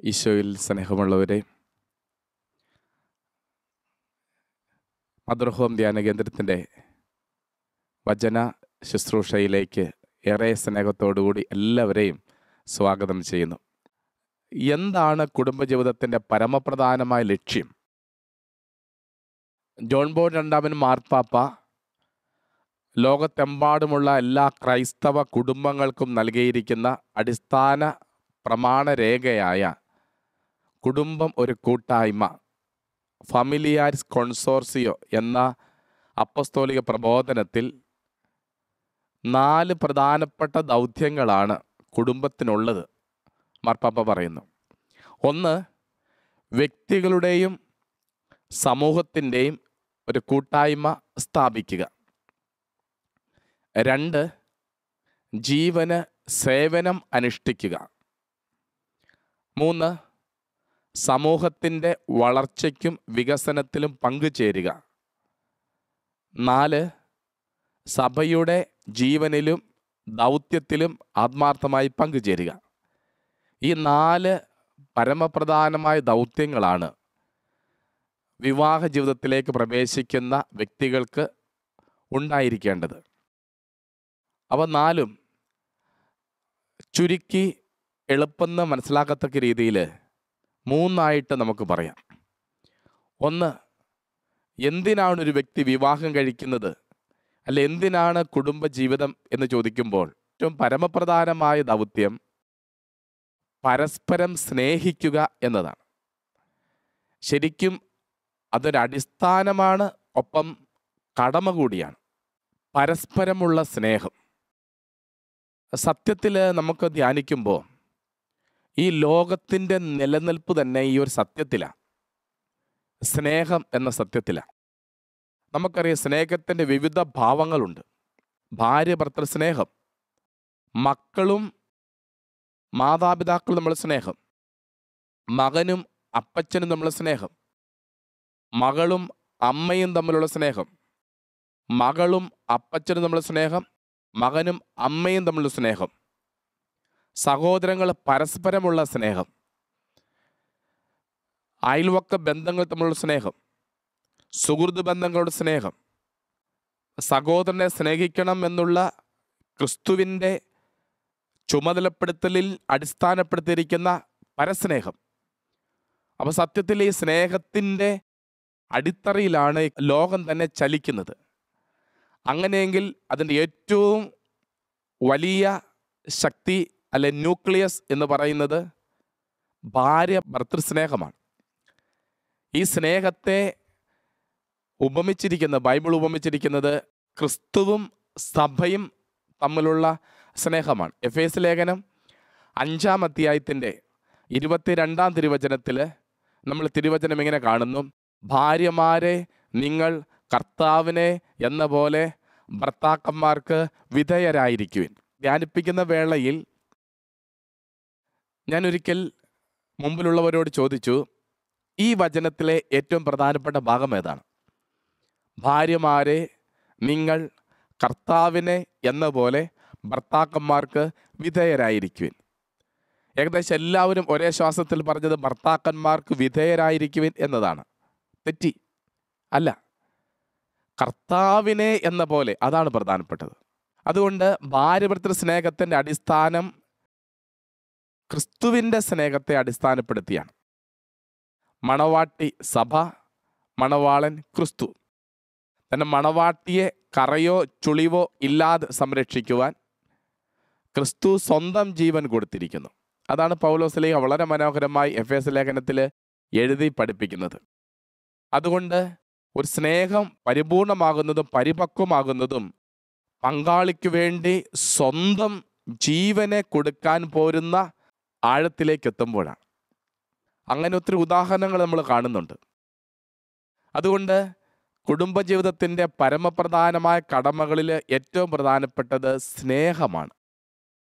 ഈശോയിൽ സ്നേഹമുള്ളവരെ, mother home ധ്യാന കേന്ദ്രത്തിൻ്റെ വചന ശുശ്രൂഷയിലേക്ക് ഏറെ സ്നേഹത്തോടുകൂടി എല്ലാവരെയും സ്വാഗതം ചെയ്യുന്നു. എന്താണ് കുടുംബജീവിതത്തിൻ്റെ പരമപ്രധാനമായ ലക്ഷ്യം? ജോൺ പോൾ രണ്ടാമൻ മാർപ്പാപ്പ ലോകത്തെമ്പാടുമുള്ള എല്ലാ ക്രൈസ്തവ കുടുംബങ്ങൾക്കും നൽകിയിരിക്കുന്ന അടിസ്ഥാന പ്രമാണരേഖയായ കുടുംബം ഒരു കൂട്ടായ്മ, ഫാമിലിയാരിസ് കോൺസോർസിയോ എന്ന അപ്പസ്തോലിക പ്രബോധനത്തിൽ 4 പ്രധാനപ്പെട്ട ദൗത്യങ്ങളാണ് കുടുംബത്തിനുള്ളത്. മാർപ്പാപ്പ പറയുന്നു. 1, വ്യക്തികളുടെയും സമൂഹത്തിൻ്റെയും ഒരു കൂട്ടായ്മ സ്ഥാപിക്കുക. 2, ജീവന് സേവനം അനുഷ്ഠിക്കുക. 3, സമൂഹത്തിൻ്റെ വളർച്ചയ്ക്കും വികസനത്തിലും പങ്കുചേരുക. 4, സഭയുടെ ജീവനിലും ദൗത്യത്തിലും ആത്മാർത്ഥമായി പങ്കുചേരുക. ഈ 4 പരമപ്രധാനമായ ദൗത്യങ്ങളാണ് വിവാഹ ജീവിതത്തിലേക്ക് പ്രവേശിക്കുന്ന വ്യക്തികൾക്ക് ഉണ്ടായിരിക്കേണ്ടത്. അവ 4 ചുരുക്കി എളുപ്പം മനസ്സിലാക്കത്തക്ക രീതിയിൽ 3 നമുക്ക് പറയാം. 1, എന്തിനാണ് ഒരു വ്യക്തി വിവാഹം കഴിക്കുന്നത്, അല്ല എന്തിനാണ് കുടുംബജീവിതം എന്ന് ചോദിക്കുമ്പോൾ ഏറ്റവും പരമപ്രധാനമായ ദൗത്യം പരസ്പരം സ്നേഹിക്കുക എന്നതാണ്. ശരിക്കും അതൊരടിസ്ഥാനമാണ്, ഒപ്പം കടമ കൂടിയാണ്. പരസ്പരമുള്ള സ്നേഹം സത്യത്തിൽ നമുക്ക് ധ്യാനിക്കുമ്പോൾ ഈ ലോകത്തിൻ്റെ നിലനിൽപ്പ് തന്നെ ഈ ഒരു സത്യത്തിലാണ്, സ്നേഹം എന്ന സത്യത്തിലാണ്. നമുക്കറിയാം, സ്നേഹത്തിൻ്റെ വിവിധ ഭാവങ്ങളുണ്ട്. ഭാര്യ ഭർത്തൃ സ്നേഹം, മക്കളും മാതാപിതാക്കളും തമ്മിലുള്ള സ്നേഹം, മകനും അപ്പച്ചനും തമ്മിലുള്ള സ്നേഹം, മകളും അമ്മയും തമ്മിലുള്ള സ്നേഹം, മകളും അപ്പച്ചനും തമ്മിലുള്ള സ്നേഹം, മകനും അമ്മയും തമ്മിലുള്ള സ്നേഹം, സഹോദരങ്ങൾ പരസ്പരമുള്ള സ്നേഹം, അയൽവക്ക ബന്ധങ്ങൾ തമ്മിലുള്ള സ്നേഹം, സുഹൃത്ത് ബന്ധങ്ങളുടെ സ്നേഹം, സഹോദരനെ സ്നേഹിക്കണം എന്നുള്ള ക്രിസ്തുവിൻ്റെ ചുമതലപ്പെടുത്തലിൽ അടിസ്ഥാനപ്പെടുത്തിയിരിക്കുന്ന പരസ്നേഹം. അപ്പോൾ സത്യത്തിൽ ഈ സ്നേഹത്തിൻ്റെ അടിത്തറയിലാണ് ലോകം തന്നെ ചലിക്കുന്നത്. അങ്ങനെയെങ്കിൽ അതിൻ്റെ ഏറ്റവും വലിയ ശക്തി അല്ലെ ന്യൂക്ലിയസ് എന്ന് പറയുന്നത് ഭാര്യ ഭർത്തൃ സ്നേഹമാണ്. ഈ സ്നേഹത്തെ ബൈബിൾ ഉപമിച്ചിരിക്കുന്നത് ക്രിസ്തുവും സഭയും തമ്മിലുള്ള സ്നേഹമാണ്. എഫേസ്യ ലേഖനം 5-ാം അധ്യായത്തിൻ്റെ 22-ാം തിരുവചനത്തിൽ നമ്മൾ തിരുവചനം ഇങ്ങനെ കാണുന്നു: ഭാര്യമാരെ നിങ്ങൾ കർത്താവിനെ എന്ന പോലെ ഭർത്താക്കന്മാർക്ക് വിധേയരായിരിക്കുവിൻ. ധ്യാനിപ്പിക്കുന്ന വേളയിൽ ഞാൻ ഒരിക്കൽ മുമ്പിലുള്ളവരോട് ചോദിച്ചു, ഈ വചനത്തിലെ ഏറ്റവും പ്രധാനപ്പെട്ട ഭാഗം ഏതാണ്? ഭാര്യമാരെ നിങ്ങൾ കർത്താവിനെ എന്ന പോലെ ഭർത്താക്കന്മാർക്ക് വിധേയരായിരിക്കുവിൻ. ഏകദേശം എല്ലാവരും ഒരേ ശ്വാസത്തിൽ പറഞ്ഞത് ഭർത്താക്കന്മാർക്ക് വിധേയരായിരിക്കുവിൻ എന്നതാണ്. തെറ്റി, അല്ല, കർത്താവിനെ എന്ന പോലെ, അതാണ് പ്രധാനപ്പെട്ടത്. അതുകൊണ്ട് ഭാര്യഭർത്തൃ സ്നേഹത്തിൻ്റെ അടിസ്ഥാനം ക്രിസ്തുവിൻ്റെ സ്നേഹത്തെ അടിസ്ഥാനപ്പെടുത്തിയാണ്. മണവാട്ടി സഭ, മണവാളൻ ക്രിസ്തു. തൻ്റെ മണവാട്ടിയെ കറയോ ചുളിവോ ഇല്ലാതെ സംരക്ഷിക്കുവാൻ ക്രിസ്തു സ്വന്തം ജീവൻ കൊടുത്തിരിക്കുന്നു. അതാണ് പൗലോസ്ലീഹ വളരെ മനോഹരമായി എഫേസ്യ ലേഖനത്തിൽ എഴുതി പഠിപ്പിക്കുന്നത്. അതുകൊണ്ട് ഒരു സ്നേഹം പരിപൂർണമാകുന്നതും പരിപക്വമാകുന്നതും പങ്കാളിക്ക് വേണ്ടി സ്വന്തം ജീവനെ കൊടുക്കാൻ പോരുന്ന ആഴത്തിലേക്ക് എത്തുമ്പോഴാണ്. അങ്ങനെ ഒത്തിരി ഉദാഹരണങ്ങൾ നമ്മൾ കാണുന്നുണ്ട്. അതുകൊണ്ട് കുടുംബജീവിതത്തിൻ്റെ പരമപ്രധാനമായ കടമകളിൽ ഏറ്റവും പ്രധാനപ്പെട്ടത് സ്നേഹമാണ്.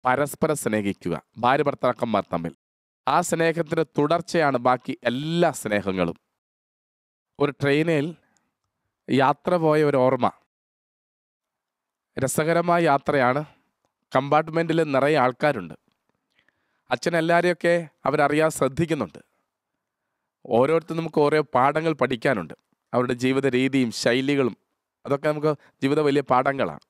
പരസ്പരം സ്നേഹിക്കുക, ഭാര്യ ഭർത്താക്കന്മാർ തമ്മിൽ. ആ സ്നേഹത്തിൻ്റെ തുടർച്ചയാണ് ബാക്കി എല്ലാ സ്നേഹങ്ങളും. ഒരു ട്രെയിനിൽ യാത്ര പോയ ഒരു ഓർമ്മ, രസകരമായ യാത്രയാണ്. കമ്പാർട്ട്മെൻറ്റിൽ നിറയെ ആൾക്കാരുണ്ട്. അച്ഛൻ എല്ലാവരെയൊക്കെ അവരറിയാതെ ശ്രദ്ധിക്കുന്നുണ്ട്. ഓരോരുത്തരും നമുക്ക് ഓരോ പാഠങ്ങൾ പഠിക്കാനുണ്ട്. അവരുടെ ജീവിത രീതിയും ശൈലികളും അതൊക്കെ നമുക്ക് ജീവിത വലിയ പാഠങ്ങളാണ്.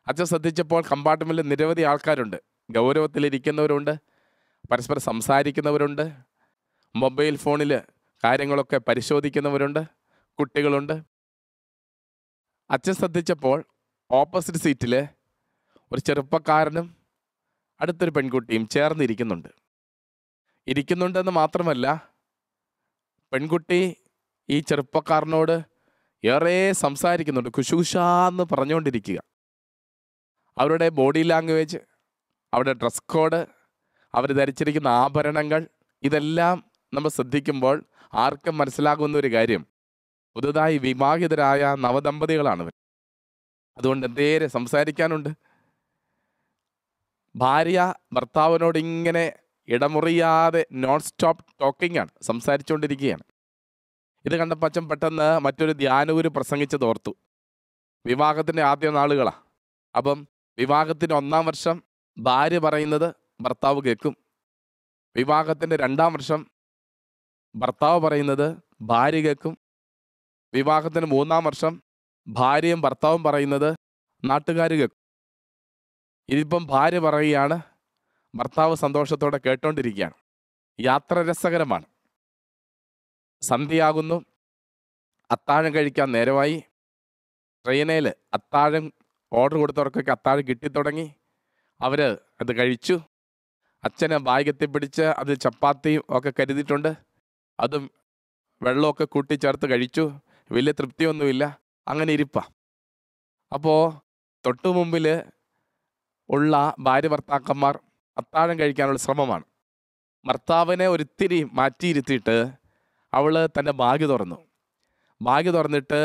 അച്ഛൻ ശ്രദ്ധിച്ചപ്പോൾ കമ്പാർട്ട്മെൻറ്റിൽ നിരവധി ആൾക്കാരുണ്ട്. ഗൗരവത്തിലിരിക്കുന്നവരുണ്ട്, പരസ്പരം സംസാരിക്കുന്നവരുണ്ട്, മൊബൈൽ ഫോണിൽ കാര്യങ്ങളൊക്കെ പരിശോധിക്കുന്നവരുണ്ട്, കുട്ടികളുണ്ട്. അച്ഛൻ ശ്രദ്ധിച്ചപ്പോൾ ഓപ്പോസിറ്റ് സീറ്റിൽ ഒരു ചെറുപ്പക്കാരനും അടുത്തൊരു പെൺകുട്ടിയും ഇരിക്കുന്നുണ്ടെന്ന് മാത്രമല്ല, പെൺകുട്ടി ഈ ചെറുപ്പക്കാരനോട് ഏറെ സംസാരിക്കുന്നുണ്ട്, കുശുകുശാന്ന് പറഞ്ഞുകൊണ്ടിരിക്കുക. അവരുടെ ബോഡി ലാംഗ്വേജ്, അവരുടെ ഡ്രസ് കോഡ്, അവർ ധരിച്ചിരിക്കുന്ന ആഭരണങ്ങൾ, ഇതെല്ലാം നമ്മൾ ശ്രദ്ധിക്കുമ്പോൾ ആർക്കും മനസ്സിലാകുന്ന ഒരു കാര്യം, പുതുതായി വിവാഹിതരായ നവദമ്പതികളാണ്. അതുകൊണ്ട് എന്തേരെ സംസാരിക്കാനുണ്ട്. ഭാര്യ ഭർത്താവിനോട് ഇങ്ങനെ ഇടമുറിയാതെ നോൺ സ്റ്റോപ്പ് ടോക്കിംഗ് ആണ്, സംസാരിച്ചുകൊണ്ടിരിക്കുകയാണ്. ഇത് കണ്ടപ്പോൾ അച്ഛൻ പെട്ടെന്ന് മറ്റൊരു ധ്യാനഗുരു പ്രസംഗിച്ചത് ഓർത്തു. വിവാഹത്തിൻ്റെ ആദ്യ നാളുകളാണ്. അപ്പം വിവാഹത്തിൻ്റെ 1-ാം വർഷം ഭാര്യ പറയുന്നത് ഭർത്താവ് കേൾക്കും. വിവാഹത്തിൻ്റെ 2-ാം വർഷം ഭർത്താവ് പറയുന്നത് ഭാര്യ കേൾക്കും. വിവാഹത്തിന് 3-ാം വർഷം ഭാര്യയും ഭർത്താവും പറയുന്നത് നാട്ടുകാർ കേൾക്കും. ഇതിപ്പം ഭാര്യ പറയുകയാണ്, ഭർത്താവ് സന്തോഷത്തോടെ കേട്ടോണ്ടിരിക്കുകയാണ്. യാത്ര രസകരമാണ്. സന്ധ്യയാകുന്നു, അത്താഴം കഴിക്കാൻ നേരമായി. ട്രെയിനിൽ അത്താഴം ഓർഡർ കൊടുത്തവർക്കൊക്കെ അത്താഴം കിട്ടിത്തുടങ്ങി. അവർ അത് കഴിച്ചു. അച്ഛന് ബാഗ് പിടിച്ച് അത് ചപ്പാത്തിയും ഒക്കെ കരുതിയിട്ടുണ്ട്. അതും വെള്ളമൊക്കെ കൂട്ടിച്ചേർത്ത് കഴിച്ചു. വലിയ തൃപ്തിയൊന്നുമില്ല, അങ്ങനെ ഇരിപ്പാ. അപ്പോൾ തൊട്ടു മുമ്പിൽ ഉള്ള ഭാര്യ ഭർത്താക്കന്മാർ അത്താഴം കഴിക്കാനുള്ള ശ്രമമാണ്. ഭർത്താവിനെ ഒരിത്തിരി മാറ്റിയിരുത്തിയിട്ട് അവൾ തൻ്റെ ബാഗ് തുറന്നു. ബാഗ് തുറന്നിട്ട്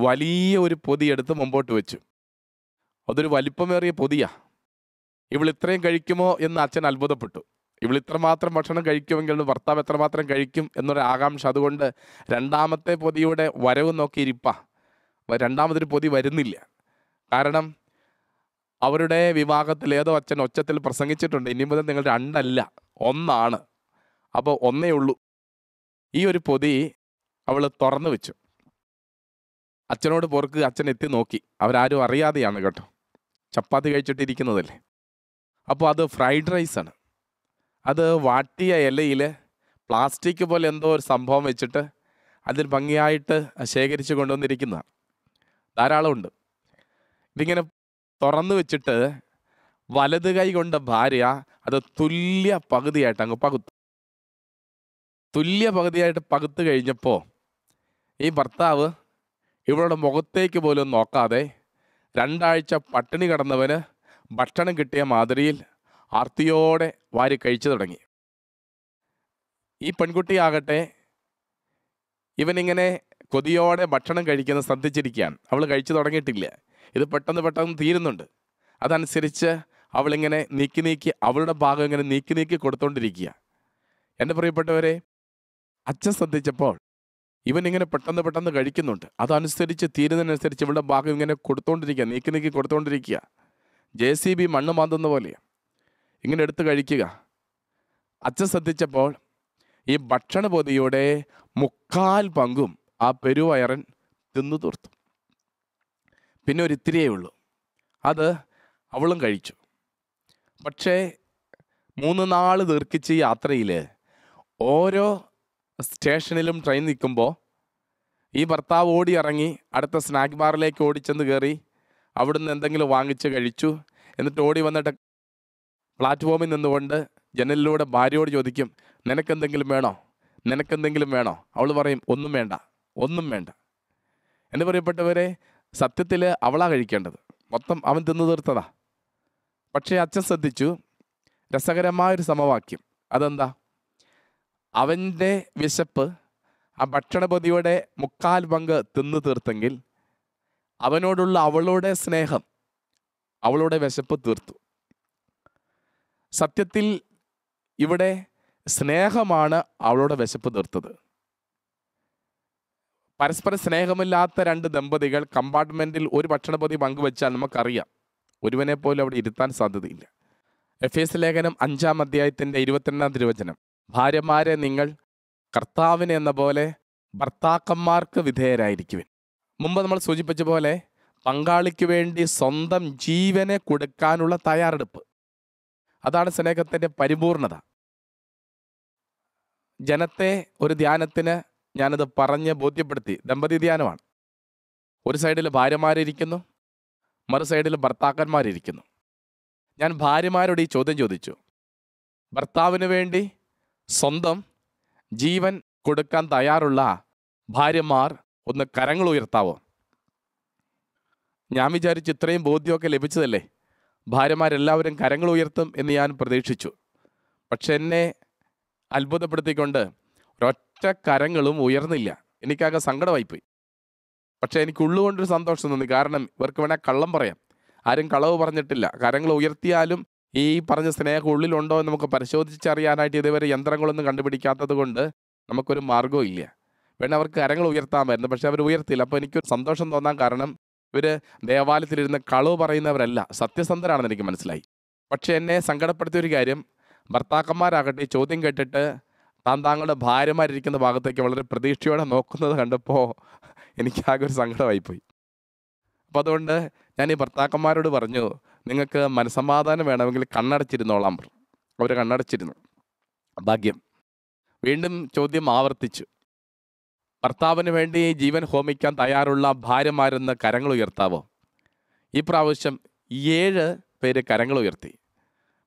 വലിയ ഒരു പൊതി എടുത്ത് മുമ്പോട്ട് വെച്ചു. അതൊരു വലിപ്പമേറിയ പൊതിയാണ്. ഇവൾ ഇത്രയും കഴിക്കുമോ എന്ന് അച്ഛൻ അത്ഭുതപ്പെട്ടു. ഇവൾ ഇത്രമാത്രം ഭക്ഷണം കഴിക്കുമെങ്കിൽ ഭർത്താവ് എത്രമാത്രം കഴിക്കും എന്നൊരു ആകാംക്ഷ. അതുകൊണ്ട് 2-ാമത്തെ പൊതിയുടെ വരവ് നോക്കി ഇരിപ്പാ. രണ്ടാമതൊരു പൊതി വരുന്നില്ല. കാരണം അവരുടെ വിവാഹത്തിൽ ഏതോ അച്ഛൻ ഒച്ചത്തിൽ പ്രസംഗിച്ചിട്ടുണ്ട്, ഇനി മുതൽ നിങ്ങൾ 2 അല്ല 1 അപ്പോൾ 1 ഉള്ളൂ. ഈ ഒരു പൊതി അവൾ തുറന്നു വെച്ചു. അച്ഛനോട് പൊറുക്ക് അച്ഛൻ എത്തി നോക്കി. അവരാരും അറിയാതെയാണ് കേട്ടോ, ചപ്പാത്തി കഴിച്ചിട്ടിരിക്കുന്നതല്ലേ. അപ്പോൾ അത് ഫ്രൈഡ് റൈസാണ്. അത് വാട്ടിയ ഇലയിൽ പ്ലാസ്റ്റിക് പോലെ എന്തോ ഒരു സംഭവം വെച്ചിട്ട് അതിൽ ഭംഗിയായിട്ട് ശേഖരിച്ച് കൊണ്ടുവന്നിരിക്കുന്നതാണ്. ധാരാളമുണ്ട്. ഇതിങ്ങനെ തുറന്നു വെച്ചിട്ട് വലത് കൈ കൊണ്ട് ഭാര്യ അത് തുല്യ പകുതിയായിട്ട് അങ്ങ് പകുത്തു. തുല്യ പകുതിയായിട്ട് പകുത്ത് കഴിഞ്ഞപ്പോൾ ഈ ഭർത്താവ് ഇവളുടെ മുഖത്തേക്ക് പോലും നോക്കാതെ 2 ആഴ്ച പട്ടിണി കിടന്നവന് ഭക്ഷണം കിട്ടിയ മാതിരിയിൽ ആർത്തിയോടെ വാരി കഴിച്ചു തുടങ്ങി. ഈ പെൺകുട്ടിയാകട്ടെ ഇവനിങ്ങനെ കൊതിയോടെ ഭക്ഷണം കഴിക്കുന്നത് ശ്രദ്ധിച്ചിരിക്കുകയാണ്. അവൾ കഴിച്ചു തുടങ്ങിയിട്ടില്ല. ഇത് പെട്ടെന്ന് തീരുന്നുണ്ട്. അതനുസരിച്ച് അവളിങ്ങനെ നീക്കി അവളുടെ ഭാഗം ഇങ്ങനെ നീക്കി കൊടുത്തോണ്ടിരിക്കുക. എൻ്റെ പ്രിയപ്പെട്ടവരെ, അച്ഛൻ ശ്രദ്ധിച്ചപ്പോൾ ഇവനിങ്ങനെ പെട്ടെന്ന് കഴിക്കുന്നുണ്ട്. അതനുസരിച്ച് തീരുന്നതിനനുസരിച്ച് ഇവളുടെ ഭാഗം ഇങ്ങനെ കൊടുത്തോണ്ടിരിക്കുക, നീക്കി കൊടുത്തോണ്ടിരിക്കുക. JCB മണ്ണ് മാന്തുന്ന പോലെ ഇങ്ങനെ എടുത്ത് കഴിക്കുക. അച്ഛൻ ശ്രദ്ധിച്ചപ്പോൾ ഈ ഭക്ഷണ പൊതിയുടെ 3/4 പങ്കും ആ പെരുവയറൻ തിന്നു തീർത്തു. പിന്നെ ഒരു ഇത്തിരിയേ ഉള്ളൂ. അത് അവളും കഴിച്ചു. പക്ഷേ 3 നാൾ ദീർഘിച്ച് യാത്രയിൽ ഓരോ സ്റ്റേഷനിലും ട്രെയിൻ നിൽക്കുമ്പോൾ ഈ ഭർത്താവ് ഓടി ഇറങ്ങി അടുത്ത സ്നാക്ക് ബാറിലേക്ക് ഓടിച്ചെന്ന് കയറി അവിടുന്ന് എന്തെങ്കിലും വാങ്ങിച്ച് കഴിച്ചു. എന്നിട്ട് ഓടി വന്നിട്ട് പ്ലാറ്റ്ഫോമിൽ നിന്നുകൊണ്ട് ജനലിലൂടെ ഭാര്യയോട് ചോദിക്കും, നിനക്കെന്തെങ്കിലും വേണോ? അവൾ പറയും, ഒന്നും വേണ്ട. എന്ന് പറയപ്പെട്ടവരെ, സത്യത്തിൽ അവളാ കഴിക്കേണ്ടത്, മൊത്തം അവൻ തിന്നു തീർത്തതാ. പക്ഷേ അച്ഛൻ ശ്രദ്ധിച്ചു, രസകരമായൊരു സമവാക്യം. അതെന്താ? അവൻ്റെ വിശപ്പ് ആ ഭക്ഷണപൊതിയുടെ 3/4 പങ്ക് തിന്നു തീർത്തെങ്കിൽ അവനോടുള്ള അവളുടെ സ്നേഹം അവളുടെ വിശപ്പ് തീർത്തു. സത്യത്തിൽ ഇവിടെ സ്നേഹമാണ് അവളുടെ വിശപ്പ് തീർത്തത്. പരസ്പര സ്നേഹമില്ലാത്ത 2 ദമ്പതികൾ കമ്പാർട്ട്മെൻറ്റിൽ ഒരു ഭക്ഷണപൊതി പങ്കുവെച്ചാൽ നമുക്കറിയാം, ഒരുവനെ പോലും അവിടെ ഇരുത്താൻ സാധ്യതയില്ല. എഫേസ്യ ലേഖനം 5-ാം അധ്യായത്തിൻ്റെ 22-ാം തിരുവചനം, ഭാര്യമാരെ നിങ്ങൾ കർത്താവിന് എന്ന പോലെ ഭർത്താക്കന്മാർക്ക് വിധേയരായിരിക്കുവിൻ. മുമ്പ് നമ്മൾ സൂചിപ്പിച്ച പോലെ പങ്കാളിക്ക് വേണ്ടി സ്വന്തം ജീവനെ കൊടുക്കാനുള്ള തയ്യാറെടുപ്പ്, അതാണ് സ്നേഹത്തിൻ്റെ പരിപൂർണത. ജനത്തെ ഒരു ധ്യാനത്തിന് ഞാനത് പറഞ്ഞ് ബോധ്യപ്പെടുത്തി. ദമ്പതി ധ്യാനമാണ്. ഒരു സൈഡിൽ ഭാര്യമാരിയ്ക്കുന്നു, മറു സൈഡിൽ ഭർത്താക്കന്മാരിയ്ക്കുന്നു. ഞാൻ ഭാര്യമാരോട് ഈ ചോദ്യം ചോദിച്ചു, ഭർത്താവിന് വേണ്ടി സ്വന്തം ജീവൻ കൊടുക്കാൻ തയ്യാറുള്ള ഭാര്യമാർ ഒന്ന് കരങ്ങൾ ഉയർത്താവോ? ഞാൻ വിചാരിച്ചു ഇത്രയും ബോധ്യമൊക്കെ ലഭിച്ചതല്ലേ, ഭാര്യമാരെല്ലാവരും കരങ്ങൾ ഉയർത്തും എന്ന് ഞാൻ പ്രതീക്ഷിച്ചു. പക്ഷെ എന്നെ അത്ഭുതപ്പെടുത്തിക്കൊണ്ട് ഒരൊറ്റ കരങ്ങളും ഉയർന്നില്ല. എനിക്കാകെ സങ്കടമായിപ്പോയി. പക്ഷെ എനിക്ക് ഉള്ളുകൊണ്ടൊരു സന്തോഷം തോന്നി. കാരണം ഇവർക്ക് വേണേൽ കള്ളം പറയാം, ആരും കളവ് പറഞ്ഞിട്ടില്ല. കരങ്ങൾ ഉയർത്തിയാലും ഈ പറഞ്ഞ സ്നേഹം ഉള്ളിലുണ്ടോ എന്ന് നമുക്ക് പരിശോധിച്ചറിയാനായിട്ട് ഇതുവരെ യന്ത്രങ്ങളൊന്നും കണ്ടുപിടിക്കാത്തത് കൊണ്ട് നമുക്കൊരു മാർഗ്ഗവും ഇല്ല. വേണേൽ അവർക്ക് കരങ്ങൾ ഉയർത്താമായിരുന്നു, പക്ഷെ അവർ ഉയർത്തിയില്ല. അപ്പോൾ എനിക്കൊരു സന്തോഷം തോന്നാൻ കാരണം ഇവർ ദേവാലയത്തിലിരുന്ന് കളവ് പറയുന്നവരല്ല, സത്യസന്ധരാണെന്ന് എനിക്ക് മനസ്സിലായി. പക്ഷെ എന്നെ സങ്കടപ്പെടുത്തിയൊരു കാര്യം, ഭർത്താക്കന്മാരാകട്ടെ ചോദ്യം കേട്ടിട്ട് താങ്കളുടെ ഭാര്യമാരിയ്ക്കുന്ന ഭാഗത്തേക്ക് വളരെ പ്രതീക്ഷയോടെ നോക്കുന്നത് കണ്ടപ്പോൾ എനിക്കാകെ ഒരു സങ്കടമായിപ്പോയി. അപ്പോൾ അതുകൊണ്ട് ഞാൻ ഈ ഭർത്താക്കന്മാരോട് പറഞ്ഞു, നിങ്ങൾക്ക് മനസ്സമാധാനം വേണമെങ്കിൽ കണ്ണടച്ചിരുന്നോളാം. അവർ കണ്ണടച്ചിരുന്നു. ഭാഗ്യം. വീണ്ടും ചോദ്യം ആവർത്തിച്ചു, ഭർത്താവിന് വേണ്ടി ജീവൻ ഹോമിക്കാൻ തയ്യാറുള്ള ഭാര്യമാരെന്ന് കരങ്ങൾ ഉയർത്താവോ? ഈ പ്രാവശ്യം 7 പേര് കരങ്ങൾ ഉയർത്തി.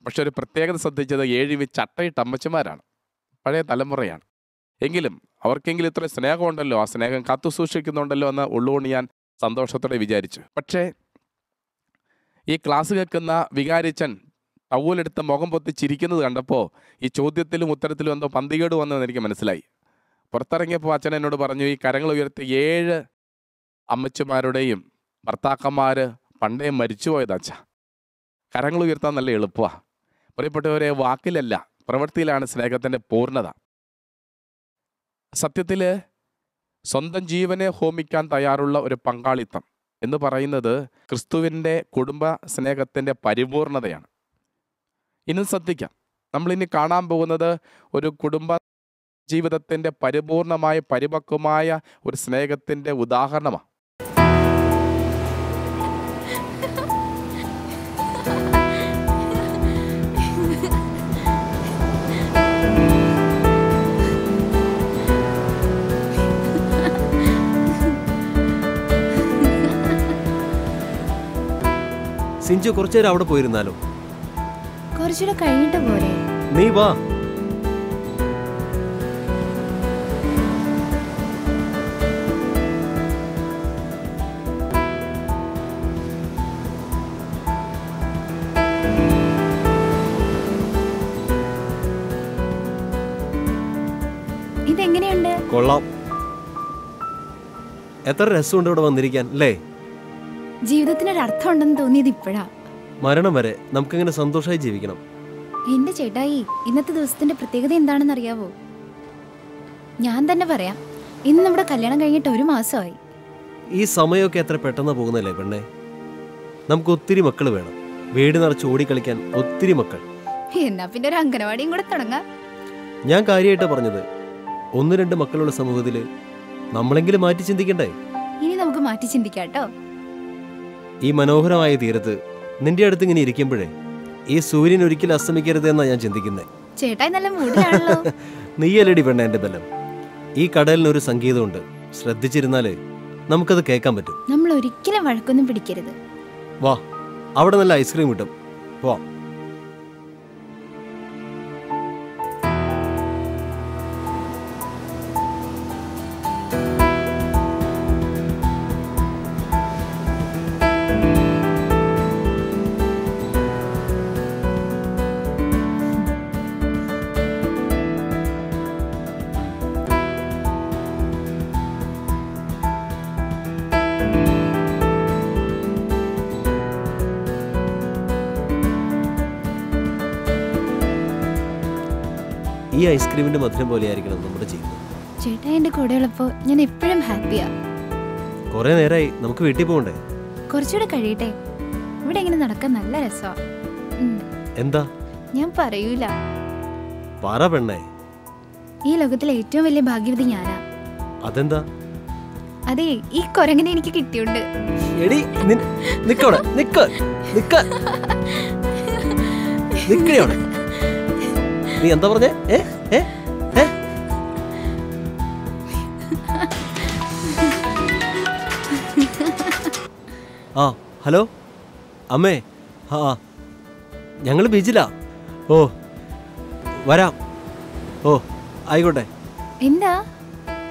പക്ഷെ ഒരു പ്രത്യേകത ശ്രദ്ധിച്ചത് 7 ചട്ടയിട്ട അമ്മച്ചിമാരാണ്, പഴയ തലമുറയാണ്. എങ്കിലും അവർക്കെങ്കിലും ഇത്ര സ്നേഹമുണ്ടല്ലോ, ആ സ്നേഹം കാത്തു സൂക്ഷിക്കുന്നുണ്ടല്ലോ എന്ന് ഉള്ളുകൊണ്ട് ഞാൻ സന്തോഷത്തോടെ വിചാരിച്ചു. പക്ഷേ ഈ ക്ലാസ് കേൾക്കുന്ന വികാരിച്ചൻ ടവലെടുത്ത് മുഖം പൊത്തി ചിരിക്കുന്നത് കണ്ടപ്പോൾ ഈ ചോദ്യത്തിലും ഉത്തരത്തിലും എന്തോ പന്തികേട് വന്നതെന്ന് എനിക്ക് മനസ്സിലായി. പുറത്തിറങ്ങിയപ്പോൾ അച്ഛൻ എന്നോട് പറഞ്ഞു, ഈ കരങ്ങൾ ഉയർത്തി 7 അമ്മച്ചിമാരുടെയും ഭർത്താക്കന്മാർ പണ്ടേ മരിച്ചുപോയതാ അച്ഛാ. കരങ്ങൾ ഉയർത്താൻ നല്ല എളുപ്പമാണ്. പ്രിയപ്പെട്ടവരെ, വാക്കിലല്ല പ്രവൃത്തിയിലാണ് സ്നേഹത്തിൻ്റെ പൂർണ്ണത. സത്യത്തിൽ സ്വന്തം ജീവനെ ഹോമിക്കാൻ തയ്യാറുള്ള ഒരു പങ്കാളിത്തം എന്ന് പറയുന്നത് ക്രിസ്തുവിൻ്റെ കുടുംബ സ്നേഹത്തിൻ്റെ പരിപൂർണതയാണ്. ഇന്നും ശ്രദ്ധിക്കാം, നമ്മളിനി കാണാൻ പോകുന്നത് ഒരു കുടുംബ ജീവിതത്തിൻ്റെ പരിപൂർണമായ പരിപക്വമായ ഒരു സ്നേഹത്തിൻ്റെ ഉദാഹരണമാണ്. സിഞ്ചു കുറച്ചുനേരം അവിടെ പോയിരുന്നാലോ? കുറച്ചുകൂടെ കഴിഞ്ഞിട്ട് പോരെ? നീ വാ. ഇതെങ്ങനെയുണ്ട്? കൊള്ളാം. എത്ര രസമുണ്ട് ഇവിടെ വന്നിരിക്കാൻ അല്ലേ? ജീവിതത്തിനൊരർത്ഥം ഉണ്ടെന്ന് തോന്നിയത് ഇപ്പോഴാ. മരണം വരെ നമുക്കിങ്ങനെ സന്തോഷമായി ജീവിക്കണം. എന്റെ ചേട്ടായി, ഇന്നത്തെ ദിവസത്തിന്റെ പ്രത്യേകത എന്താണെന്ന് അറിയാവോ? ഞാൻ തന്നെ പറയാം. ഇന്ന് നമ്മുടെ കല്യാണം കഴിഞ്ഞിട്ട് 1 മാസമായി. ഈ സമയമൊക്കെ എത്ര പെട്ടെന്ന് പോകുന്നല്ലേ പെണ്ണെ. നമുക്ക് ഒത്തിരി മക്കൾ വേണം, വീട് നിറച്ച് ഓടിക്കളിക്കാൻ ഒത്തിരി മക്കൾ. എന്നാ പിന്നെ ഒരു അംഗനവാടിയും കൂടെ തുടങ്ങാം. ഞാൻ കാര്യമായിട്ടാ പറഞ്ഞത്. 1-2 മക്കളുള്ള സമൂഹത്തിൽ നമ്മളെങ്കിലും മാറ്റി ചിന്തിക്കണ്ടേ? ഇനി നമുക്ക് മാറ്റി ചിന്തിക്കാട്ടോ. ഈ മനോഹരമായ തീരത്ത് നിന്റെ അടുത്ത് ഇങ്ങനെ ഇരിക്കുമ്പോഴേ ഈ സൂര്യൻ ഒരിക്കലും അസ്തമിക്കരുത് എന്നാ ഞാൻ ചിന്തിക്കുന്നത്. ചേട്ടായി നല്ല മൂഡിലാണല്ലോ. നീയല്ലടി പെണ്ണ എന്റെ ബലം. ഈ കടലിനൊരു സംഗീതമുണ്ട്, ശ്രദ്ധിച്ചിരുന്നാലേ നമുക്കത് കേൾക്കാൻ പറ്റും. നമ്മൾ ഒരിക്കലും വഴക്കൊന്നും പിടിക്കരുത്. വാ, അവിടെ നല്ല ഐസ്ക്രീം കിട്ടും. വാ. ഈ ഐസ്ക്രീമിന്റെ മധുരം പോലെ ആയിരിക്കണം നമ്മുടെ ജീവിതം. ചേട്ടാ എന്റെ കൂടെ ഉള്ളപ്പോ ഞാൻ എപ്പോഴും ഹാപ്പിയാ. കുറെ നേരമായി, നമുക്ക് വീട്ടിൽ പോകണ്ടേ? കുറച്ചുകൂടെ കഴിയട്ടെ. ഇവിടെ ഇങ്ങനെ നടക്കാൻ നല്ല രസമാണ്. എന്താ ഞാൻ പറയൂല. പറ പെണ്ണേ. ഈ ലോകത്തിലെ ഏറ്റവും വലിയ ഭാഗ്യവതി ഞാനാ. അതെന്താ? അതെ, ഈ കൊരങ്ങനെ എനിക്ക് കിട്ടിയുണ്ട്. എടി നിക്കവിടെ, നിക്കവിടെ. നീ എന്താ പറഞ്ഞേ? ആ ഹലോ അമ്മേ. ആ ഞങ്ങൾ ബീച്ചിലാ. ഓ വരാം. ഓ ആയിക്കോട്ടെ. എന്താ?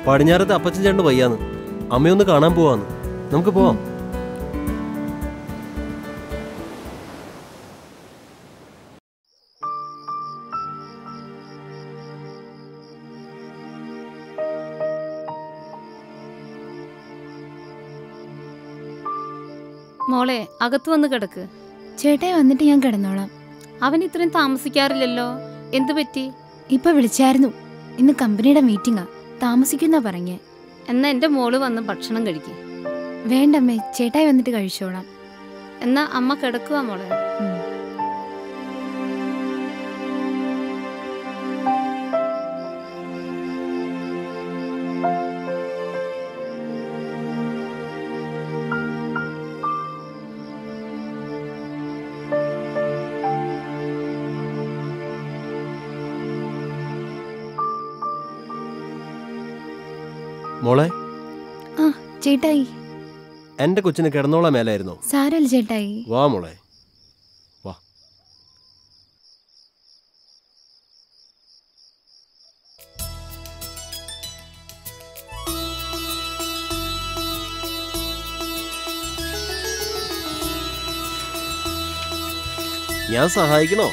പടിഞ്ഞാറത്തെ അപ്പച്ചൻ ചേട്ടന് വയ്യാന്ന്, അമ്മയൊന്ന് കാണാൻ പോവാന്ന്. നമുക്ക് പോവാം. മോളെ, അകത്ത് വന്ന് കിടക്ക്. ചേട്ടായി വന്നിട്ട് ഞാൻ കിടന്നോളാം. അവൻ ഇത്രയും താമസിക്കാറില്ലല്ലോ, എന്തു പറ്റി? ഇപ്പൊ വിളിച്ചായിരുന്നു. ഇന്ന് കമ്പനിയുടെ മീറ്റിംഗാ, താമസിക്കുന്ന പറഞ്ഞേ. എന്നാ എന്റെ മോള് വന്ന് ഭക്ഷണം കഴിക്കും. വേണ്ടമ്മേ, ചേട്ടായി വന്നിട്ട് കഴിച്ചോളാം. എന്നാ അമ്മ കിടക്കുക മോളെ. മോളെ. ആ ചേട്ടായി. എന്റെ കൊച്ചിന് കിടന്നോളാൻ മേലായിരുന്നോ? സാരല്ല ചേട്ടായി. വാ മോളെ വാ. ഞാൻ സഹായിക്കണോ?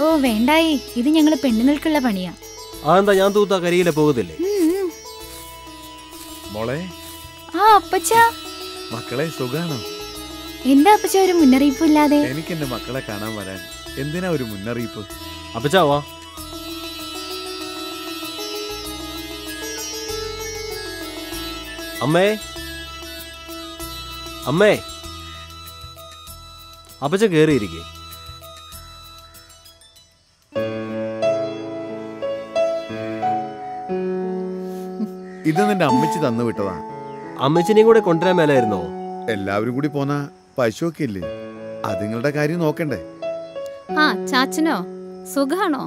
ഓ വേണ്ടായി, ഇത് ഞങ്ങള് പെണ്ണുങ്ങൾക്കുള്ള പണിയാ. അതെന്താ, ഞാൻ തൂത്താ കരിയിലെ പോകത്തില്ലേ? മോളെ. ആ അപ്പച്ച. മക്കളെ സുഖാണോ? എന്താ അപ്പച്ച ഒരു മുന്നറിയിപ്പ് ഇല്ലാതെ? എനിക്ക് എന്റെ മക്കളെ കാണാൻ വരാൻ എന്തിനാ ഒരു മുന്നറിയിപ്പ്? അപ്പച്ചാ വാ. അമ്മേ, അമ്മേ. അപ്പച്ച കേറിയിരിക്കേ. ഇത് നിന്റെ അമ്മച്ചി തന്നു വിട്ടതാ. അമ്മച്ചിനെയും കൂടെ കൊണ്ടുവരാൻ മേലായിരുന്നോ? എല്ലാവരും കൂടി പോന്ന പശുവൊക്കെ ഇല്ലേ, അതുങ്ങളുടെ കാര്യം നോക്കണ്ടേ? ആ ചാച്ചനോ, സുഖാണോ?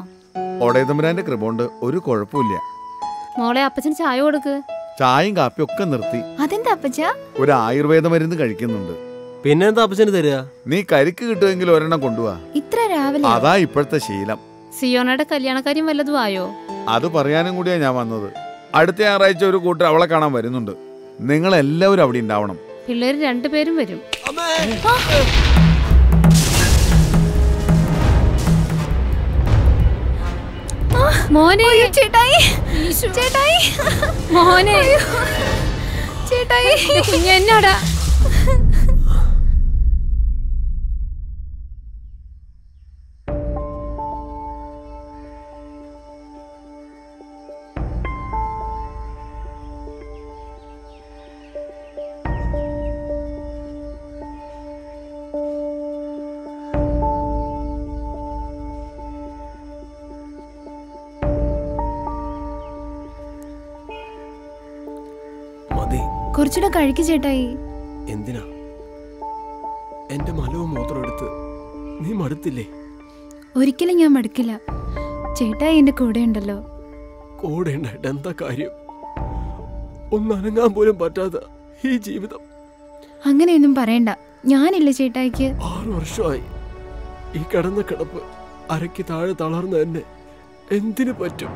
ഒടയതമ്പുരാന്റെ കൃപ കൊണ്ട് ഒരു കുഴപ്പമില്ല. മോളെ, അപ്പച്ചന് ചായ കൊടുക്ക്. ചായയും കാപ്പിയും ഒക്കെ നിർത്തി. അതെന്താ അപ്പച്ച? ഒരു ആയുർവേദ മരുന്ന് കഴിക്കുന്നുണ്ട്. പിന്നെന്താ അപ്പച്ചന് തരിക? നീ കരിക്ക് കിട്ടുമെങ്കിൽ ഒരെണ്ണം കൊണ്ടുപോവാ. ഇത്ര രാവിലെ? അതാ ഇപ്പോഴത്തെ ശീലം. സിയോണയുടെ കല്യാണക്കാര്യം വല്ലതും ആയോ? അത് പറയാനും കൂടിയാ ഞാൻ വന്നത്. അടുത്ത ഞായറാഴ്ച ഒരു കൂട്ടർ അവളെ കാണാൻ വരുന്നുണ്ട്. നിങ്ങൾ എല്ലാവരും അവിടെ ഉണ്ടാവണം. പിള്ളേര് രണ്ടുപേരും വരും. മോനെ, ചേട്ടായി, ചേട്ടായി, മോനെ, ചേട്ടായി, കുഞ്ഞെന്നോടാ. കുറച്ചുകൂടെ കഴിക്കു ചേട്ടായി. എന്തിനാ? എന്റെ മലവും മൂത്രം എടുത്ത് നീ മടുത്തില്ലേ? ഒരിക്കലും ഞാൻ മടുക്കില്ല. ചേട്ടായി എന്റെ കൂടെ ഉണ്ടല്ലോ. കൂടെ ഉണ്ടായിട്ട് എന്താ കാര്യം? ഒന്നനങ്ങാൻ പോലും പറ്റാത്ത ഈ ജീവിതം. അങ്ങനെയൊന്നും പറയണ്ട, ഞാനില്ല ചേട്ടായിക്ക്. 6 വർഷമായി ഈ കിടന്ന കിടപ്പ്. അരയ്ക്ക് താഴെ തളർന്ന എന്നെ എന്തിനു പറ്റും?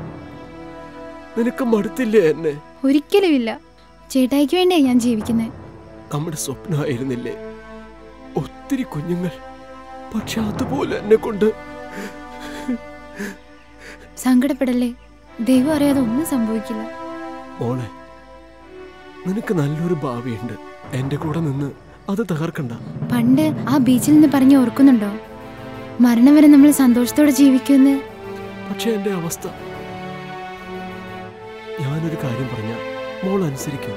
നിനക്ക് മടുത്തില്ലേ എന്നെ? ഒരിക്കലും ഇല്ല. ചേട്ടായിക്ക് വേണ്ടിയാ ഞാൻ ജീവിക്കുന്നത്. നമ്മുടെ സ്വപ്നമായിരുന്നില്ലേ ഒത്തിരി കുഞ്ഞുങ്ങൾ? പക്ഷെ അതുപോലെ എന്നെ കൊണ്ട്. സങ്കടപ്പെടല്ലേ, ദൈവം അറിയാതെ ഒന്നും സംഭവിക്കില്ല. മോളെ, നിനക്ക് നല്ലൊരു ഭാവിയുണ്ട്. എന്റെ കൂടെ നിന്ന് അത് തകർക്കണ്ട. പണ്ട് ആ ബീച്ചിൽ നിന്ന് പറഞ്ഞ് ഓർക്കുന്നുണ്ടോ, മരണം വരെ നമ്മൾ സന്തോഷത്തോടെ ജീവിക്കുമെന്ന്? പക്ഷെ എന്റെ അവസ്ഥ, ഞാനൊരു കാര്യം പറഞ്ഞ മോൾ അനുസരിക്കും.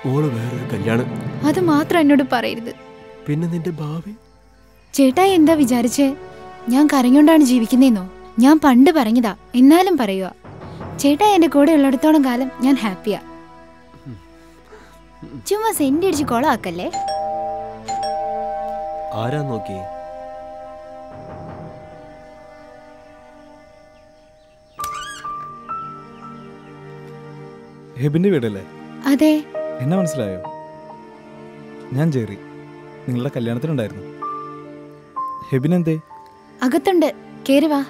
മോള് വേറൊരു കല്യാണം. അത് മാത്രം എന്നോട് പറയരുത്. പിന്നെ നിന്റെ ഭാവി? ചേട്ടായി എന്താ വിചാരിച്ചേ? ഞാൻ കരഞ്ഞോണ്ടാണ് ജീവിക്കുന്നേന്നോ? ഞാൻ പണ്ട് പറഞ്ഞതാ, എന്നാലും പറയുക. ചേട്ടാ എന്റെ കൂടെ ഉള്ളിടത്തോളം കാലം ഞാൻ ഹാപ്പിയാ. ചുമ്മാ സെന്റ് അടിച്ച് കൊളാക്കല്ലേ. ആരാ നോക്കി? ഹെബിന്റെ വീടല്ലേ? അതെ. എന്നെ മനസ്സിലായോ? ഞാൻ ജെറി, നിങ്ങളുടെ കല്യാണത്തിനുണ്ടായിരുന്നു. ഹെബിനെന്തേ? അകത്തുണ്ട്, കേറി വാ.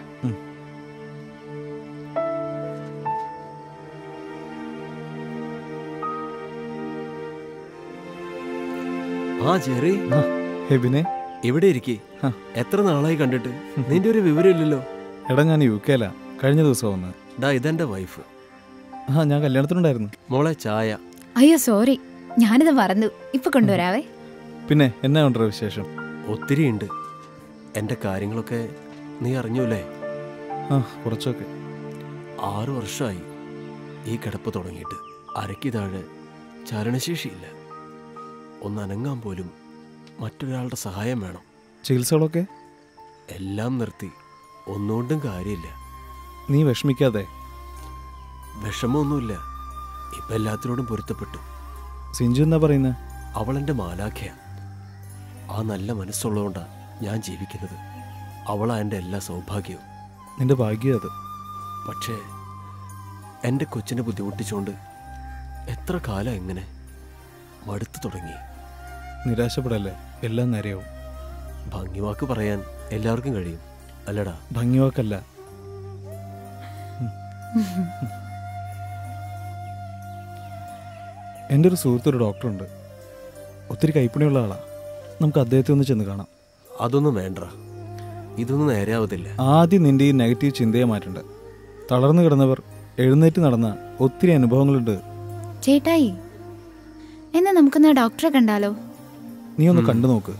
ആ ജെറി, ഹെബിനെ ഇവിടെ ഇരിക്കേ. എത്ര നാളായി കണ്ടിട്ട്, നിന്റെ ഒരു വിവരമില്ലല്ലോ. എടാ ഞാൻ UK-ലാ, കഴിഞ്ഞ ദിവസം വന്നത്. ഡാ ഇതെന്റെ വൈഫ്. ഞാൻ കല്യാണത്തിനുണ്ടായിരുന്നു. മോളെ ചായ. അയ്യോ സോറി, ഞാനിത് മറന്നു. ഇപ്പൊ കൊണ്ടുവരാവേ. പിന്നെ എന്നാ ഉണ്ടോ വിശേഷം? ഒത്തിരി ഉണ്ട്. എന്റെ കാര്യങ്ങളൊക്കെ നീ അറിഞ്ഞൂലേ? കുറച്ചൊക്കെ. 6 വർഷമായി ഈ കിടപ്പ് തുടങ്ങിയിട്ട്. അരയ്ക്ക് താഴെ ചലനശേഷിയില്ല. ഒന്ന് അനങ്ങാൻ പോലും മറ്റൊരാളുടെ സഹായം വേണം. ചികിത്സകളൊക്കെ എല്ലാം നിർത്തി. ഒന്നുകൊണ്ടും കാര്യമില്ല. നീ വിഷമിക്കാതെ. വിഷമമൊന്നുമില്ല, ഇപ്പൊ എല്ലാത്തിനോടും പൊരുത്തപ്പെട്ടു. സിഞ്ചു എന്നാ പറയുന്നത്? അവളെന്റെ മാലാഖയ. ആ നല്ല മനസ്സുള്ളതുകൊണ്ടാ ഞാൻ ജീവിക്കുന്നത്. അവളാ എൻ്റെ എല്ലാ സൗഭാഗ്യവും. നിന്റെ ഭാഗ്യം അത്. പക്ഷേ എൻ്റെ കൊച്ചിനെ ബുദ്ധിമുട്ടിച്ചുകൊണ്ട് എത്ര കാലം എങ്ങനെ മടുത്തു തുടങ്ങി. നിരാശപ്പെടല്ലേ, എല്ലാം നേരെയാവും. ഭംഗിവാക്ക് പറയാൻ എല്ലാവർക്കും കഴിയും അല്ലടാ? ഭംഗിവാക്കല്ല. എൻ്റെ ഒരു സുഹൃത്തൊരു ഡോക്ടറുണ്ട്, ഒത്തിരി കൈപ്പണിയുള്ള ആളാ. നമുക്ക് അദ്ദേഹത്തെ ഒന്ന് ചെന്ന് കാണാം. അതൊന്നും വേണ്ട, ഇതൊന്നും നേരെയാവത്തില്ല. ആദ്യം നിന്റെ ഈ നെഗറ്റീവ് ചിന്തയെ മാറ്റണ്ട. തളർന്നു കിടന്നവർ എഴുന്നേറ്റ് നടന്ന ഒത്തിരി അനുഭവങ്ങളുണ്ട്. ചേട്ടായി, എന്നാ നമുക്കൊന്ന് ഡോക്ടറെ കണ്ടാലോ? നീ ഒന്ന് കണ്ടു നോക്ക്.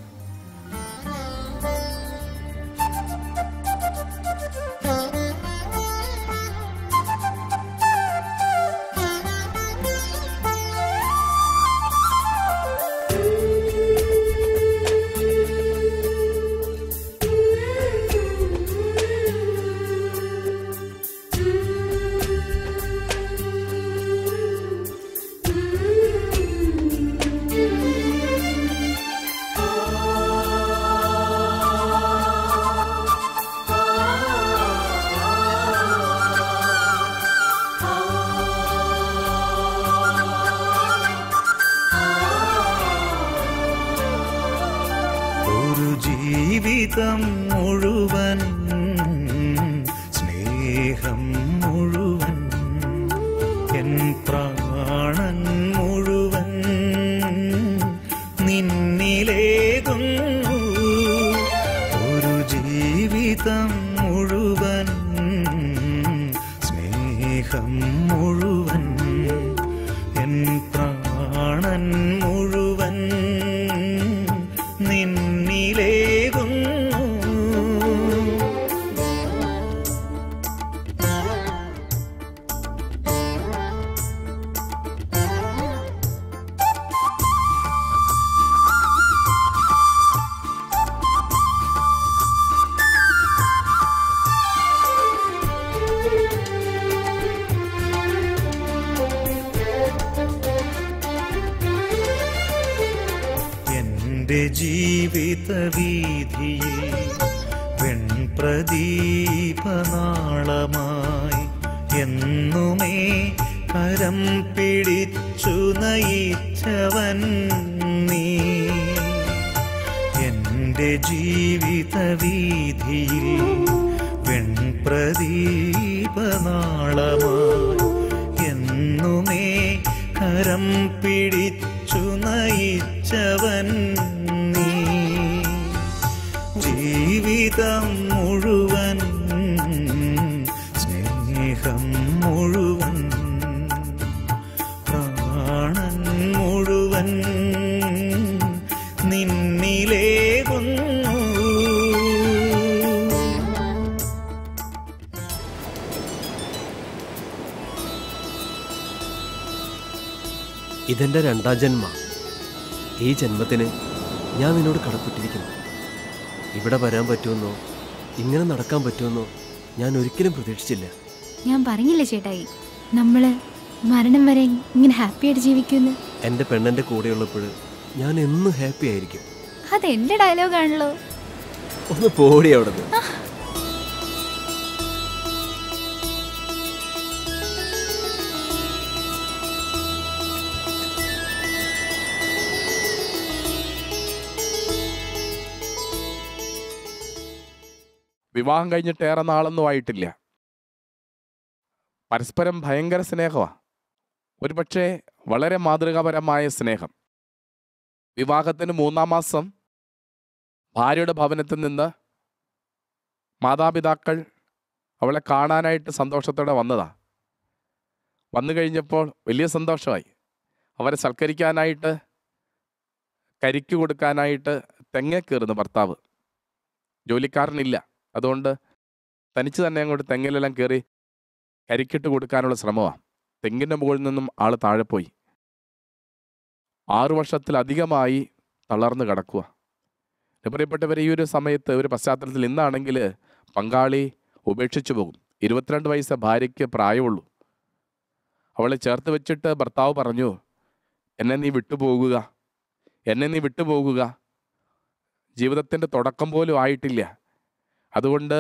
ജീവിതം മുഴുവൻ സ്നേഹം മുഴുവൻ എൻ പ്രാണൻ മുഴുവൻ നിന്നിലേകുന്നു. ഒരു ജീവിതം മുഴുവൻ സ്നേഹം മുഴുവൻ എൻ പ്രാണൻ മുഴുവൻ നിന്നിലേകുന്നു. എന്റെ ജീവിത വീതിയിൽ വെൺപ്രദീപനാളമായി എന്നുമേ കരം പിടിച്ചു നയിച്ചവൻ നീ. എന്റെ ജീവിത വീതിയിൽ വെൺപ്രദീപനാളമായി എന്നുമേ കരം പിടിച്ചു നയിച്ചവൻ നീ. ജീവിതം മുഴുവൻ സ്നേഹം മുഴുവൻ പ്രാണൻ മുഴുവൻ നിന്നിലേകുന്നു. ഇതെന്റെ 2ാം ജന്മ. ഈ ജന്മത്തിന് ഞാൻ നിന്നോട് കടപ്പെട്ടിരിക്കുന്നു. ഇവിടെ വരാൻ പറ്റുമെന്നോ ഇങ്ങനെ നടക്കാൻ പറ്റുമെന്നോ ഞാൻ ഒരിക്കലും പ്രതീക്ഷിച്ചില്ല. ഞാൻ പറഞ്ഞില്ലേ ചേട്ടായി, നമ്മള് മരണം വരെ ഇങ്ങനെ ഹാപ്പി ആയിട്ട് ജീവിക്കുമെന്ന്. എൻ്റെ പെണ്ണിൻ്റെ കൂടെയുള്ളപ്പോൾ ഞാൻ എന്നും ഹാപ്പി ആയിരിക്കും. അതെന്റെ ഡയലോഗാണല്ലോ. ഒന്ന് പോടി അവിടെ നിന്ന്. വിവാഹം കഴിഞ്ഞിട്ട് ഏറെ നാളൊന്നും ആയിട്ടില്ല. പരസ്പരം ഭയങ്കര സ്നേഹമാണ്. ഒരുപക്ഷെ വളരെ മാതൃകാപരമായ സ്നേഹം. വിവാഹത്തിന് 3-ാം മാസം ഭാര്യയുടെ ഭവനത്തിൽ നിന്ന് മാതാപിതാക്കൾ അവളെ കാണാനായിട്ട് സന്തോഷത്തോടെ വന്നതാ. വന്നു കഴിഞ്ഞപ്പോൾ വലിയ സന്തോഷമായി. അവരെ സൽക്കരിക്കാനായിട്ട്, കരിക്ക് കൊടുക്കാനായിട്ട് തെങ്ങേ കയറുന്നു ഭർത്താവ്. ജോലിക്കാരനില്ല, അതുകൊണ്ട് തനിച്ച് തന്നെ അങ്ങോട്ട് തെങ്ങിലെല്ലാം കയറി കരിക്കിട്ട് കൊടുക്കാനുള്ള ശ്രമമാണ്. തെങ്ങിൻ്റെ മുകളിൽ നിന്നും ആൾ താഴെ പോയി. 6 വർഷത്തിലധികമായി തളർന്നു കിടക്കുക. പ്രിയപ്പെട്ടവർ, ഈ ഒരു സമയത്ത്, ഒരു പശ്ചാത്തലത്തിൽ ഇന്നാണെങ്കിൽ പങ്കാളി ഉപേക്ഷിച്ചു പോകും. 22 വയസ്സ് ഭാര്യയ്ക്ക് പ്രായമുള്ളൂ. അവളെ ചേർത്ത് വെച്ചിട്ട് ഭർത്താവ് പറഞ്ഞു, എന്നെ നീ വിട്ടുപോകുക, എന്നെ നീ വിട്ടുപോകുക. ജീവിതത്തിൻ്റെ തുടക്കം പോലും ആയിട്ടില്ല. അതുകൊണ്ട്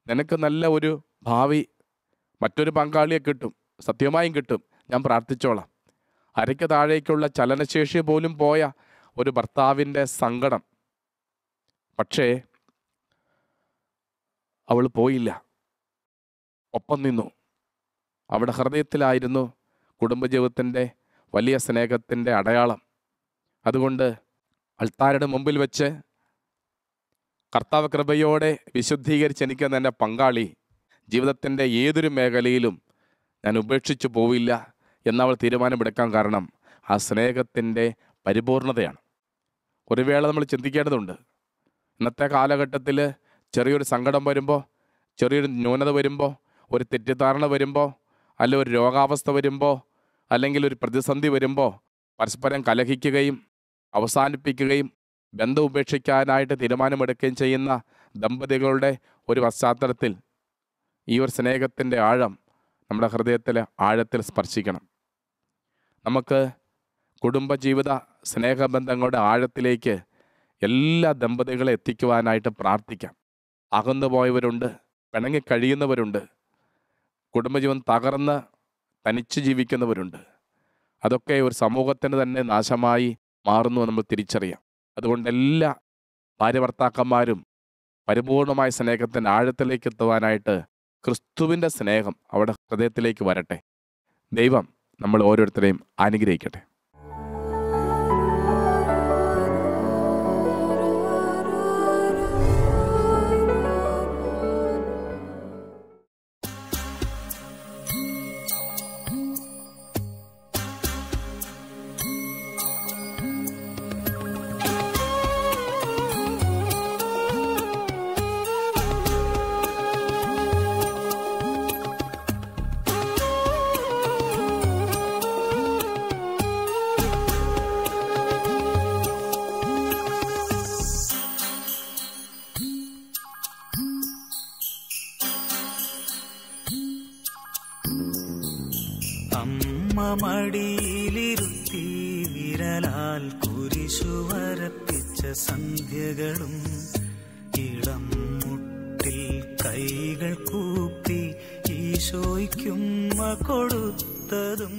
നിനക്ക് നല്ല ഒരു ഭാവി, മറ്റൊരു പങ്കാളിയെ കിട്ടും, സത്യമായും കിട്ടും. ഞാൻ പ്രാർത്ഥിച്ചോളാം. അരയ്ക്ക് താഴേക്കുള്ള ചലനശേഷി പോലും പോയ ഒരു ഭർത്താവിൻ്റെ സങ്കടം. പക്ഷേ അവൾ പോയില്ല, ഒപ്പം നിന്നു. അവിടെ ഹൃദയത്തിലായിരുന്നു കുടുംബജീവിതത്തിൻ്റെ വലിയ സ്നേഹത്തിൻ്റെ അടയാളം. അതുകൊണ്ട് അൾത്താരുടെ മുമ്പിൽ വെച്ച് കർത്താവ് കൃപയോടെ വിശുദ്ധീകരിച്ച് എനിക്ക് എൻ്റെ പങ്കാളി ജീവിതത്തിൻ്റെ ഏതൊരു മേഖലയിലും ഞാൻ ഉപേക്ഷിച്ചു പോവില്ല എന്നവൾ തീരുമാനമെടുക്കാൻ കാരണം ആ സ്നേഹത്തിൻ്റെ പരിപൂർണതയാണ്. ഒരു വേള നമ്മൾ ചിന്തിക്കേണ്ടതുണ്ട്. ഇന്നത്തെ കാലഘട്ടത്തിൽ ചെറിയൊരു സങ്കടം വരുമ്പോൾ, ചെറിയൊരു ന്യൂനത വരുമ്പോൾ, ഒരു തെറ്റിദ്ധാരണ വരുമ്പോൾ, അല്ലെങ്കിൽ ഒരു രോഗാവസ്ഥ വരുമ്പോൾ, അല്ലെങ്കിൽ ഒരു പ്രതിസന്ധി വരുമ്പോൾ പരസ്പരം കലഹിക്കുകയും അവസാനിപ്പിക്കുകയും ബന്ധം ഉപേക്ഷിക്കാനായിട്ട് തീരുമാനമെടുക്കുകയും ചെയ്യുന്ന ദമ്പതികളുടെ ഒരു പശ്ചാത്തലത്തിൽ ഈ ഒരു സ്നേഹത്തിൻ്റെ ആഴം നമ്മുടെ ഹൃദയത്തിൽ ആഴത്തിൽ സ്പർശിക്കണം. നമുക്ക് കുടുംബജീവിത സ്നേഹബന്ധങ്ങളുടെ ആഴത്തിലേക്ക് എല്ലാ ദമ്പതികളെ എത്തിക്കുവാനായിട്ട് പ്രാർത്ഥിക്കാം. അകന്നു പോയവരുണ്ട്, പിണങ്ങി കഴിയുന്നവരുണ്ട്, കുടുംബജീവൻ തകർന്ന് തനിച്ച് ജീവിക്കുന്നവരുണ്ട്. അതൊക്കെ ഒരു സമൂഹത്തിന് തന്നെ നാശമായി മാറുന്നു നമ്മൾ തിരിച്ചറിയാം. അതുകൊണ്ട് എല്ലാ ഭാര്യ ഭർത്താക്കന്മാരും പരിപൂർണമായ സ്നേഹത്തിൻ്റെ ആഴത്തിലേക്ക് എത്തുവാനായിട്ട് ക്രിസ്തുവിൻ്റെ സ്നേഹം അവിടെ ഹൃദയത്തിലേക്ക് വരട്ടെ. ദൈവം നമ്മൾ ഓരോരുത്തരെയും അനുഗ്രഹിക്കട്ടെ. അമ്മ മടിയിലിരുത്തി വിരലാൽ കുരിശു വരപ്പിച്ച സന്ധ്യകളും ഇളം മുട്ടിൽ കൈകൾ കൂപ്പി ഈശോയ്ക്കുമ്മ കൊടുത്തതും